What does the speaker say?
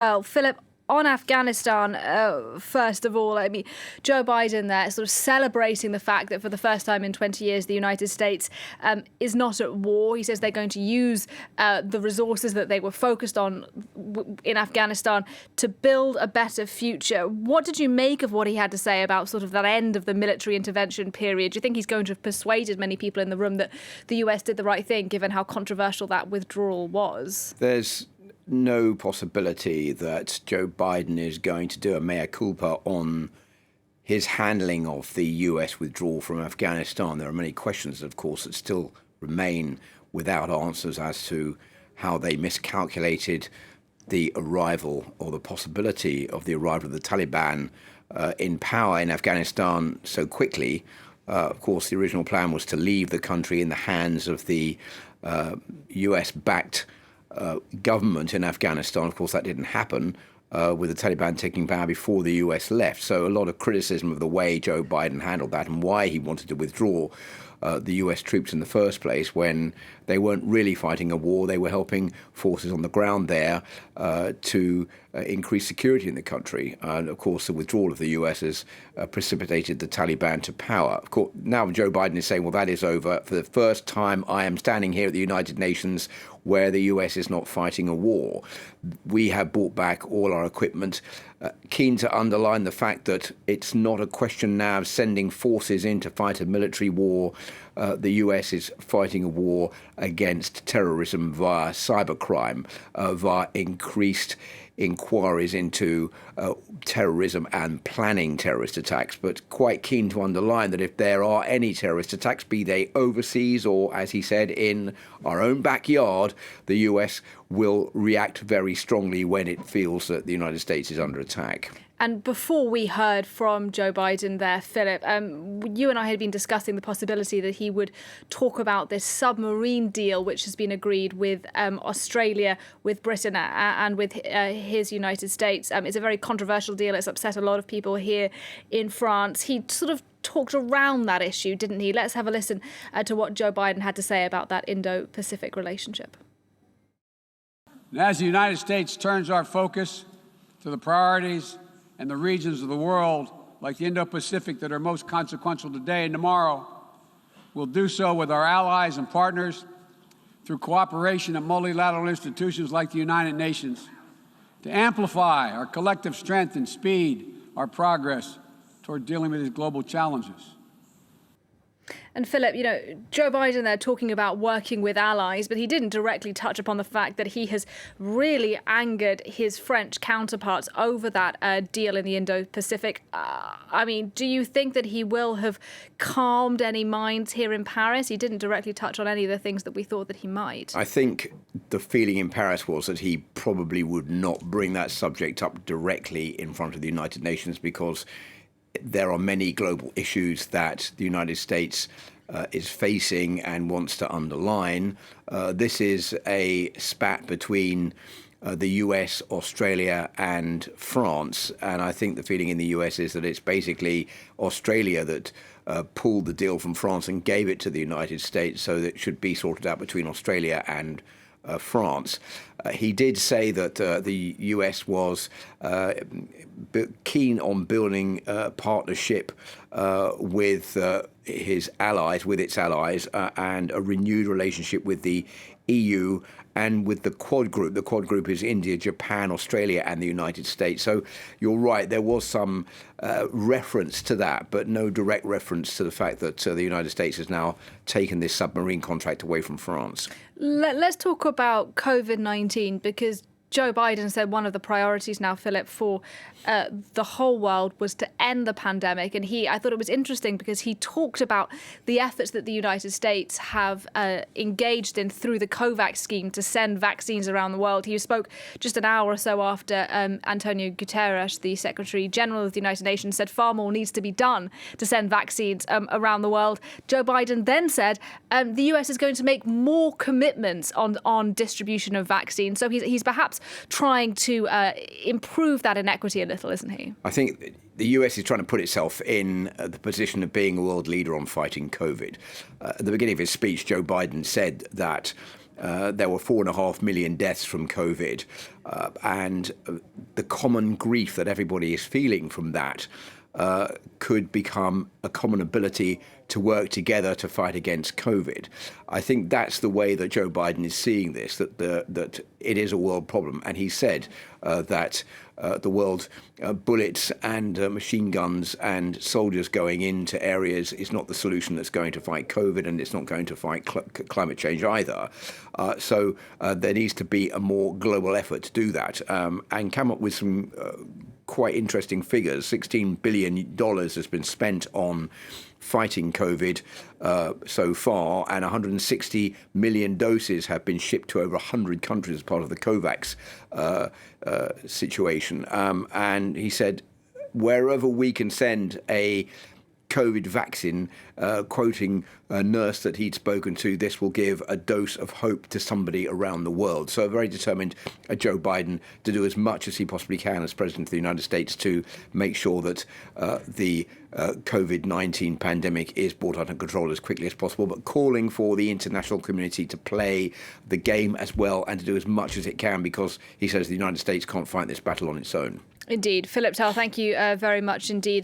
Well, Philip, on Afghanistan, first of all, Joe Biden there sort of celebrating the fact that for the first time in 20 years, the United States is not at war. He says they're going to use the resources that they were focused on in Afghanistan to build a better future. What did you make of what he had to say about sort of that end of the military intervention period? Do you think he's going to have persuaded many people in the room that the US did the right thing, given how controversial that withdrawal was? There's no possibility that Joe Biden is going to do a mea culpa on his handling of the US withdrawal from Afghanistan. There are many questions, of course, that still remain without answers as to how they miscalculated the arrival or the possibility of the arrival of the Taliban in power in Afghanistan so quickly. Of course, the original plan was to leave the country in the hands of the US-backed government in Afghanistan. Of course, that didn't happen with the Taliban taking power before the US left. So a lot of criticism of the way Joe Biden handled that and why he wanted to withdraw the US troops in the first place when they weren't really fighting a war. They were helping forces on the ground there to increase security in the country. And of course, the withdrawal of the US has precipitated the Taliban to power. Of course, now Joe Biden is saying, well, that is over. For the first time, I am standing here at the United Nations where the US is not fighting a war. We have brought back all our equipment. Keen to underline the fact that it's not a question now of sending forces in to fight a military war. The US is fighting a war against terrorism via cybercrime, via increased inquiries into terrorism and planning terrorist attacks, but quite keen to underline that if there are any terrorist attacks, be they overseas or, as he said, in our own backyard, the US will react very strongly when it feels that the United States is under attack. And before we heard from Joe Biden there, Philip, you and I had been discussing the possibility that he would talk about this submarine deal, which has been agreed with Australia, with Britain and with his United States. It's a very controversial deal. It's upset a lot of people here in France. He sort of talked around that issue, didn't he? Let's have a listen to what Joe Biden had to say about that Indo-Pacific relationship. As the United States turns our focus to the priorities and the regions of the world, like the Indo-Pacific, that are most consequential today and tomorrow, we'll do so with our allies and partners through cooperation at multilateral institutions like the United Nations to amplify our collective strength and speed our progress toward dealing with these global challenges. And Philip, Joe Biden there talking about working with allies, but he didn't directly touch upon the fact that he has really angered his French counterparts over that deal in the Indo-Pacific. Do you think that he will have calmed any minds here in Paris? He didn't directly touch on any of the things that we thought that he might. I think the feeling in Paris was that he probably would not bring that subject up directly in front of the United Nations because there are many global issues that the United States is facing and wants to underline. This is a spat between the US, Australia and France. And I think the feeling in the US is that it's basically Australia that pulled the deal from France and gave it to the United States, so that it should be sorted out between Australia and France. He did say that the US was keen on building a partnership with its allies, and a renewed relationship with the EU and with the Quad Group. The Quad Group is India, Japan, Australia and the United States. So you're right, there was some reference to that, but no direct reference to the fact that the United States has now taken this submarine contract away from France. Let's talk about COVID-19, because Joe Biden said one of the priorities now, Philip, for the whole world was to end the pandemic. And I thought it was interesting because he talked about the efforts that the United States have engaged in through the COVAX scheme to send vaccines around the world. He spoke just an hour or so after Antonio Guterres, the Secretary General of the United Nations, said far more needs to be done to send vaccines around the world. Joe Biden then said the US is going to make more commitments on distribution of vaccines. So he's perhaps trying to improve that inequity a little, isn't he? I think the US is trying to put itself in the position of being a world leader on fighting COVID. At the beginning of his speech, Joe Biden said that there were 4.5 million deaths from COVID, and the common grief that everybody is feeling from that could become a common ability to work together to fight against COVID. I think that's the way that Joe Biden is seeing this, that it is a world problem. And he said that the world bullets and machine guns and soldiers going into areas is not the solution that's going to fight COVID, and it's not going to fight climate change either. So there needs to be a more global effort to do that, and come up with some quite interesting figures. $16 billion has been spent on fighting COVID so far, and 160 million doses have been shipped to over 100 countries as part of the COVAX situation. And he said, wherever we can send a COVID vaccine, quoting a nurse that he'd spoken to, this will give a dose of hope to somebody around the world. So very determined Joe Biden to do as much as he possibly can as President of the United States to make sure that the COVID-19 pandemic is brought under control as quickly as possible, but calling for the international community to play the game as well and to do as much as it can, because he says the United States can't fight this battle on its own. Indeed. Philip Turle, thank you very much indeed.